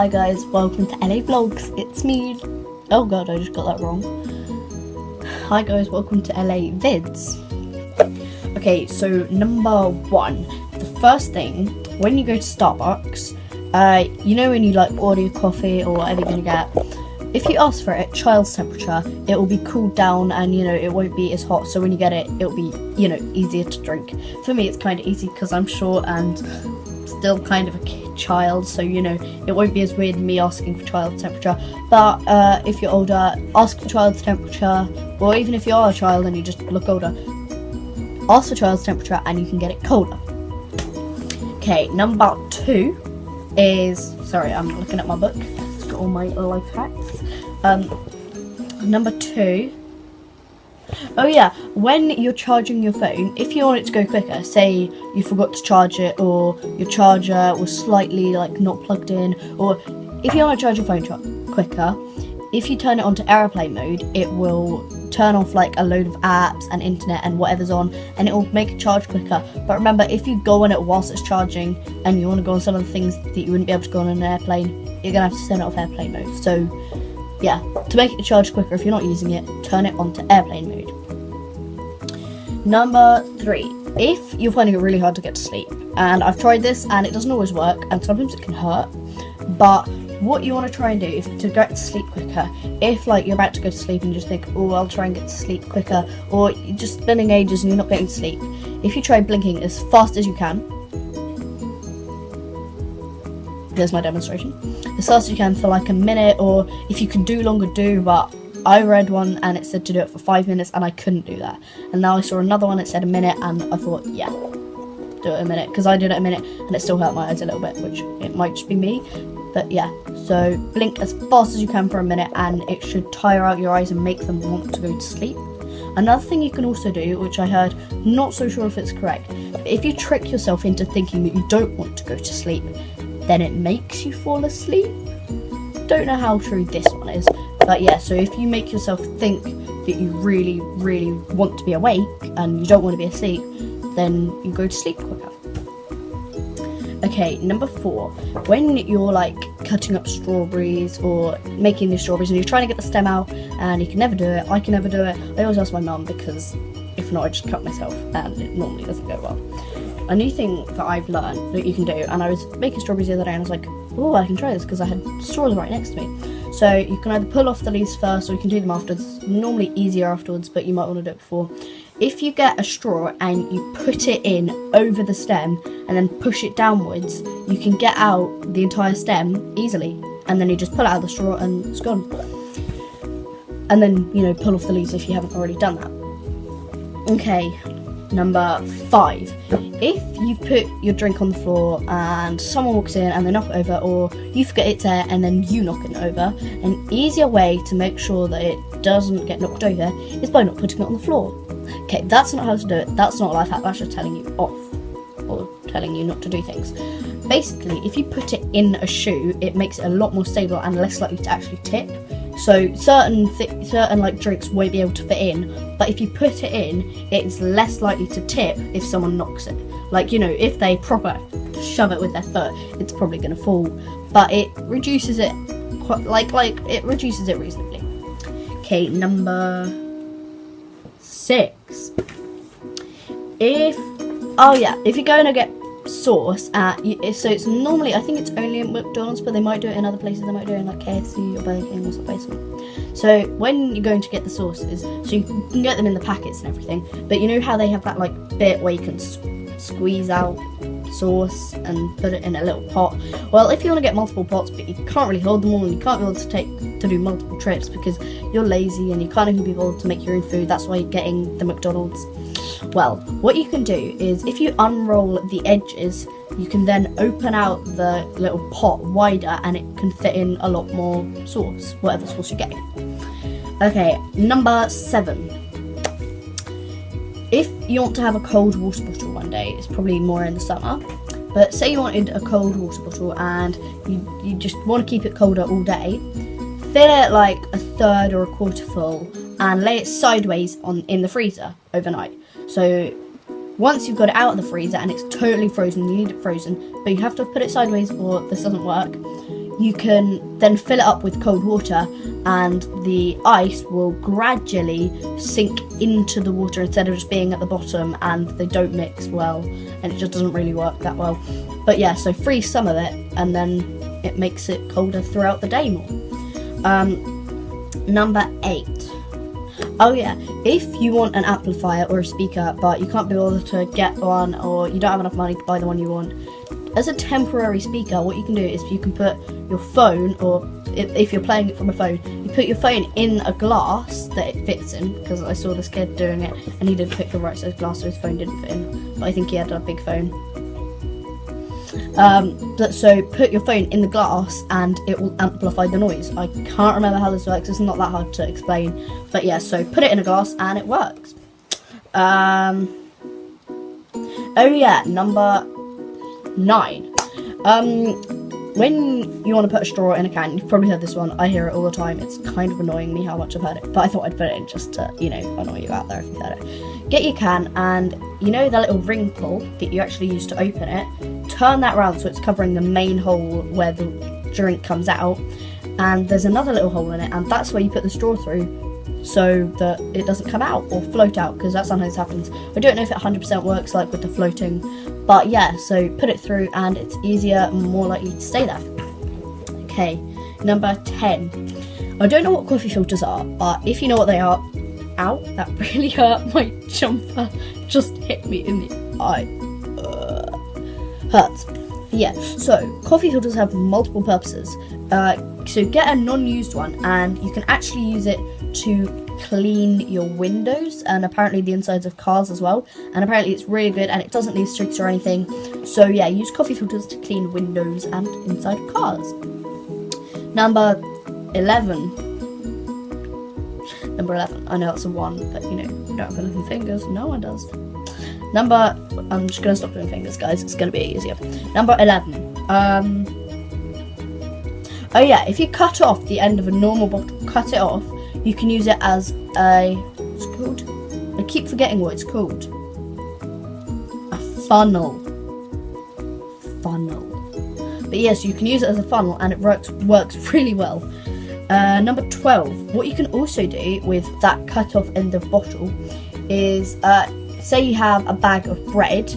Hi guys, welcome to LA Vlogs. It's me. Oh god, I just got that wrong. Hi guys, welcome to LA Vids. Okay, so number one, the first thing, when you go to Starbucks, you know when you like order your coffee or whatever you're gonna get, if you ask for it child's temperature, it will be cooled down and it won't be as hot, so when you get it, it'll be easier to drink. For me it's kind of easy because I'm short and still kind of a child, so it won't be as weird me asking for child's temperature. But if you're older, ask for child's temperature, or even if you are a child and you just look older, ask for child's temperature and you can get it colder. Okay, number two is, sorry, I'm looking at my book, it's got all my life hacks. Number two, oh yeah, when you're charging your phone, if you want it to go quicker, say you forgot to charge it or your charger was slightly not plugged in, or if you want to charge your phone quicker, if you turn it onto airplane mode, it will turn off a load of apps and internet and whatever's on, and it will make it charge quicker. But remember, if you go on it whilst it's charging and you want to go on some of the things that you wouldn't be able to go on an airplane, you're gonna have to turn it off airplane mode. So yeah, to make it charge quicker, if you're not using it, turn it onto airplane mode. Number three, if you're finding it really hard to get to sleep, and I've tried this and it doesn't always work and sometimes it can hurt, but what you want to try and do is to get to sleep quicker. If you're about to go to sleep and you just think, oh, I'll try and get to sleep quicker, or you're just spending ages and you're not getting to sleep, if you try blinking as fast as you can, there's my demonstration, as fast as you can for a minute, or if you can do longer, but I read one and it said to do it for 5 minutes and I couldn't do that. And now I saw another one that said a minute and I thought, yeah, do it a minute, because I did it a minute and it still hurt my eyes a little bit, which it might just be me, but yeah. So blink as fast as you can for a minute and it should tire out your eyes and make them want to go to sleep. Another thing you can also do, which I heard, not so sure if it's correct, but if you trick yourself into thinking that you don't want to go to sleep, then it makes you fall asleep. Don't know how true this one is, but yeah, so if you make yourself think that you really, really want to be awake and you don't want to be asleep, then you go to sleep quicker. Okay, number four, when you're cutting up strawberries or making the strawberries and you're trying to get the stem out and you can never do it, I can never do it, I always ask my mum, because if not I just cut myself and it normally doesn't go well. A new thing that I've learned that you can do, and I was making strawberries the other day and I was like, oh, I can try this because I had straws right next to me. So you can either pull off the leaves first or you can do them afterwards. Normally easier afterwards, but you might want to do it before. If you get a straw and you put it in over the stem and then push it downwards, you can get out the entire stem easily, and then you just pull it out of the straw and it's gone. And then, pull off the leaves if you haven't already done that. Okay, number five. If you put your drink on the floor and someone walks in and they knock it over, or you forget it's there and then you knock it over, an easier way to make sure that it doesn't get knocked over is by not putting it on the floor. Okay, that's not how to do it, that's not a life hack, that's just telling you off, or telling you not to do things. Basically, if you put it in a shoe, it makes it a lot more stable and less likely to actually tip. So certain drinks won't be able to fit in, but if you put it in, it's less likely to tip if someone knocks it. If they proper shove it with their foot, it's probably going to fall, but it reduces it it reduces it reasonably. Okay, number six. If you're going to get sauce so it's normally, I think it's only at McDonald's, but they might do it in other places. They might do it in KFC or Burger King or something. So when you're going to get the sauces, so you can get them in the packets and everything, but you know how they have that bit where you can squeeze out sauce and put it in a little pot? Well, if you want to get multiple pots but you can't really hold them all and you can't be able to do multiple trips because you're lazy and you can't even be able to make your own food, that's why you're getting the McDonald's. Well, what you can do is, if you unroll the edges, you can then open out the little pot wider and it can fit in a lot more sauce, whatever sauce you're getting. Okay, number seven. If you want to have a cold water bottle one day, it's probably more in the summer, but say you wanted a cold water bottle and you just want to keep it colder all day, fill it a third or a quarter full and lay it sideways in the freezer overnight. So once you've got it out of the freezer and it's totally frozen, you need it frozen, but you have to put it sideways or this doesn't work, you can then fill it up with cold water, and the ice will gradually sink into the water instead of just being at the bottom, and they don't mix well, and it just doesn't really work that well. But yeah, so freeze some of it, and then it makes it colder throughout the day more. Number 8. Oh yeah, if you want an amplifier or a speaker, but you can't be bothered to get one, or you don't have enough money to buy the one you want, as a temporary speaker, what you can do is you can put your phone, or if you're playing it from a phone, you put your phone in a glass that it fits in, because I saw this kid doing it and he didn't pick the right size glass, so his phone didn't fit in, but I think he had a big phone. So put your phone in the glass and it will amplify the noise. I can't remember how this works, it's not that hard to explain, but yeah, so put it in a glass and it works. Oh yeah, number 9. When you want to put a straw in a can, you've probably heard this one, I hear it all the time, it's kind of annoying me how much I've heard it, but I thought I'd put it in just to, annoy you out there if you've heard it. Get your can, and the little ring pull that you actually use to open it, turn that round so it's covering the main hole where the drink comes out, and there's another little hole in it, and that's where you put the straw through so that it doesn't come out or float out, because that sometimes happens. I don't know if it 100% works like with the floating, but yeah, so put it through and it's easier and more likely to stay there. Okay, number 10. I don't know what coffee filters are, but if you know what they are, ow, that really hurt, my jumper just hit me in the eye. Hurts. Yeah, so coffee filters have multiple purposes. So get a non-used one, and you can actually use it to clean your windows and apparently the insides of cars as well, and apparently it's really good and it doesn't leave streaks or anything. So yeah, use coffee filters to clean windows and inside of cars. Number 11. I know that's a 1, but you don't have anything fingers. No one does. I'm just gonna stop doing fingers, guys. It's gonna be easier. Number 11. Oh yeah, if you cut off the end of a normal bottle, cut it off, you can use it as what's it called? I keep forgetting what it's called. A funnel. But yes, you can use it as a funnel and it works really well. Number 12. What you can also do with that cut off end of bottle is, say you have a bag of bread,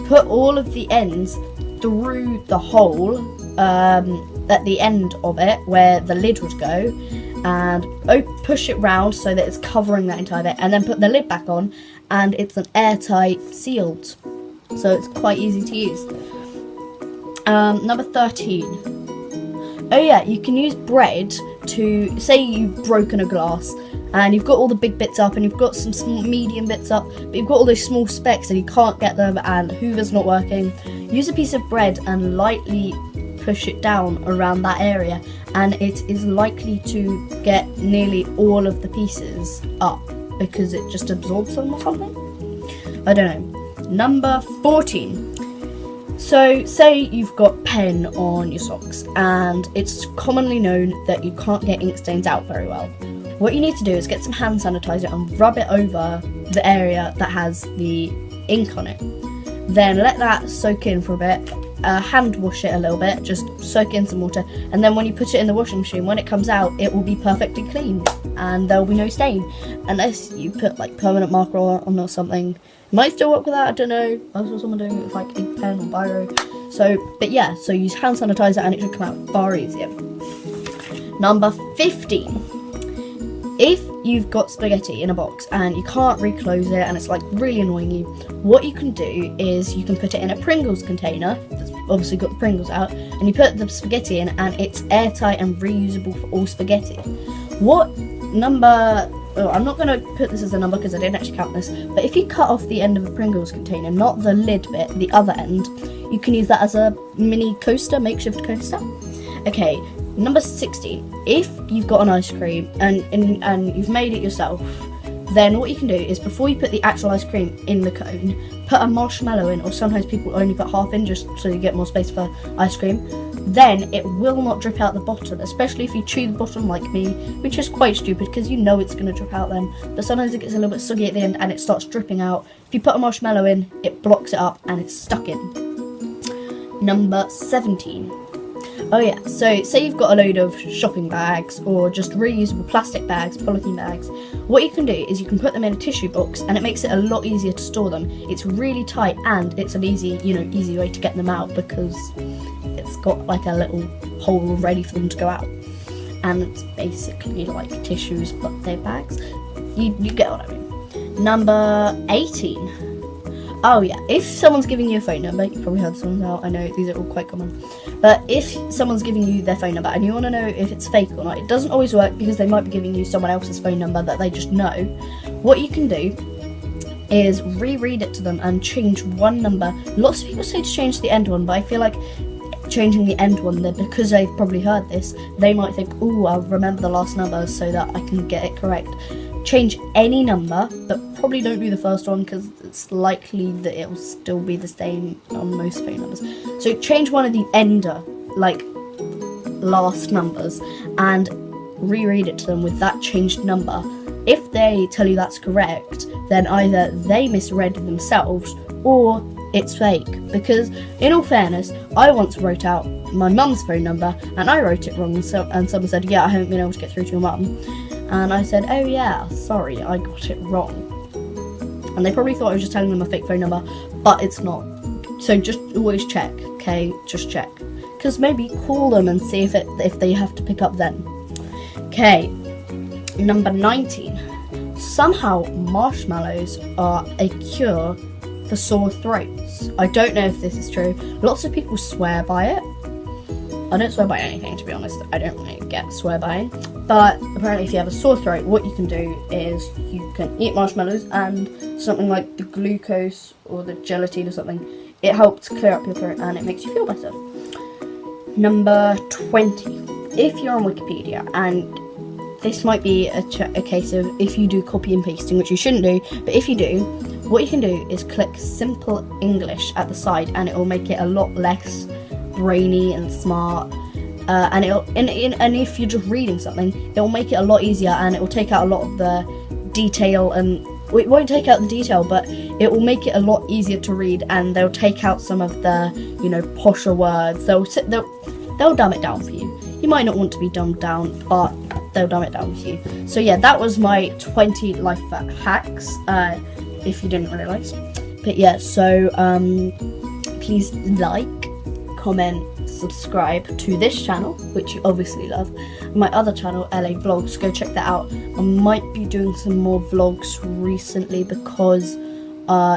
put all of the ends through the hole at the end of it where the lid would go, and push it round so that it's covering that entire bit, and then put the lid back on and it's an airtight sealed, so it's quite easy to use. Number 13. Oh yeah, you can use bread to, say you've broken a glass and you've got all the big bits up and you've got some small, medium bits up, but you've got all those small specks and you can't get them and Hoover's not working. Use a piece of bread and lightly push it down around that area, and it is likely to get nearly all of the pieces up because it just absorbs them or something. I don't know. Number 14. So say you've got pen on your socks and it's commonly known that you can't get ink stains out very well. What you need to do is get some hand sanitizer and rub it over the area that has the ink on it. Then let that soak in for a bit. Hand wash it a little bit, just soak in some water, and then when you put it in the washing machine, when it comes out, it will be perfectly clean and there will be no stain, unless you put like permanent marker on or something. It might still work with that, I don't know. I saw someone doing it with like ink pen or biro. But yeah, so use hand sanitizer and it should come out far easier. Number 15. If you've got spaghetti in a box and you can't reclose it and it's like really annoying you, what you can do is you can put it in a Pringles container that's obviously got the Pringles out, and you put the spaghetti in and it's airtight and reusable for all spaghetti. I'm not going to put this as a number because I didn't actually count this, but if you cut off the end of a Pringles container, not the lid bit, the other end, you can use that as a mini coaster, makeshift coaster. Okay. Number 16, if you've got an ice cream and you've made it yourself, then what you can do is before you put the actual ice cream in the cone, put a marshmallow in, or sometimes people only put half in just so you get more space for ice cream. Then it will not drip out the bottom, especially if you chew the bottom like me, which is quite stupid because you know it's going to drip out then, but sometimes it gets a little bit soggy at the end and it starts dripping out. If you put a marshmallow in, it blocks it up and it's stuck in. Number 17. Oh yeah, so say you've got a load of shopping bags or just reusable plastic bags, polythene bags. What you can do is you can put them in a tissue box, and it makes it a lot easier to store them. It's really tight, and it's an easy way to get them out because it's got like a little hole ready for them to go out. And it's basically like tissues, but they're bags. You get what I mean. Number 18. Oh yeah, if someone's giving you a phone number, you've probably heard this one out, I know these are all quite common, but if someone's giving you their phone number and you want to know if it's fake or not, it doesn't always work because they might be giving you someone else's phone number that they just know. What you can do is reread it to them and change one number. Lots of people say to change the end one, but I feel like changing the end one, then because they've probably heard this, they might think, oh, I'll remember the last number so that I can get it correct. Change any number, but probably don't do the first one because it's likely that it will still be the same on most phone numbers. So change one of the ender, like last numbers, and reread it to them with that changed number. If they tell you that's correct, then either they misread themselves or it's fake. Because in all fairness, I once wrote out my mum's phone number and I wrote it wrong, and someone said, yeah, I haven't been able to get through to your mum. And I said, oh yeah, sorry, I got it wrong. And they probably thought I was just telling them a fake phone number, but it's not. So just always check, okay? Just check. Because maybe call them and see if they have to pick up then. Okay, number 19. Somehow marshmallows are a cure for sore throats. I don't know if this is true. Lots of people swear by it. I don't swear by anything, to be honest. I don't really get swear by. But apparently if you have a sore throat, what you can do is you can eat marshmallows and something like the glucose or the gelatin or something. It helps clear up your throat and it makes you feel better. Number 20. If you're on Wikipedia, and this might be a case of if you do copy and pasting, which you shouldn't do, but if you do, what you can do is click Simple English at the side and it will make it a lot less brainy and smart, and if you're just reading something, it will make it a lot easier, and it will take out a lot of the detail, and it won't take out the detail, but it will make it a lot easier to read, and they'll take out some of the posher words. They'll dumb it down for you. You might not want to be dumbed down, but they'll dumb it down for you. So yeah, that was my 20 life hacks, if you didn't realise. But yeah, so please like, comment, subscribe to this channel, which you obviously love. My other channel, LA Vlogs, go check that out. I might be doing some more vlogs recently because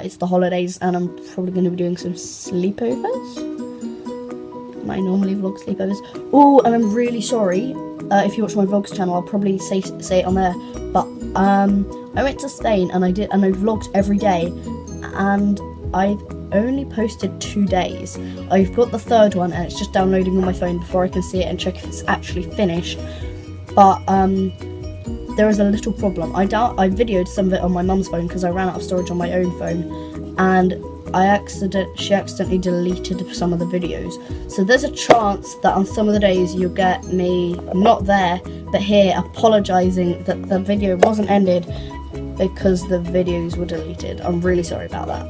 it's the holidays and I'm probably going to be doing some sleepovers. I normally vlog sleepovers. Oh, and I'm really sorry if you watch my vlogs channel, I'll probably say it on there, but I went to Spain and I vlogged every day, and I've only posted 2 days. I've got the third one and it's just downloading on my phone before I can see it and check if it's actually finished. But there is a little problem. I videoed some of it on my mum's phone because I ran out of storage on my own phone, and she accidentally deleted some of the videos. So there's a chance that on some of the days you'll get me not there but here apologising that the video wasn't ended because the videos were deleted. I'm really sorry about that.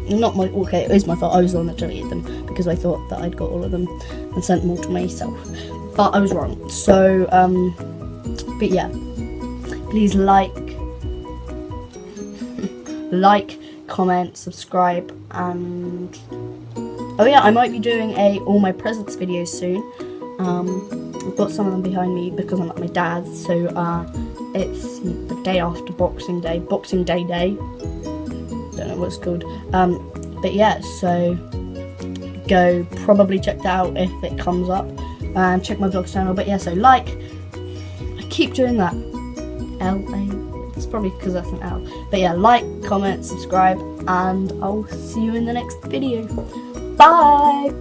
Not my, okay, it is my fault. I was the one that deleted them because I thought that I'd got all of them and sent them all to myself, but I was wrong. So but yeah, please like, comment, subscribe, and oh yeah, I might be doing all my presents videos soon. I've got some of them behind me because I'm at my dad's, so it's the day after Boxing Day day, don't know what it's called, but yeah, so go probably check that out if it comes up, and check my vlogs channel. But yeah, so I keep doing that, it's probably because that's an L, but yeah, like, comment, subscribe, and I'll see you in the next video. Bye!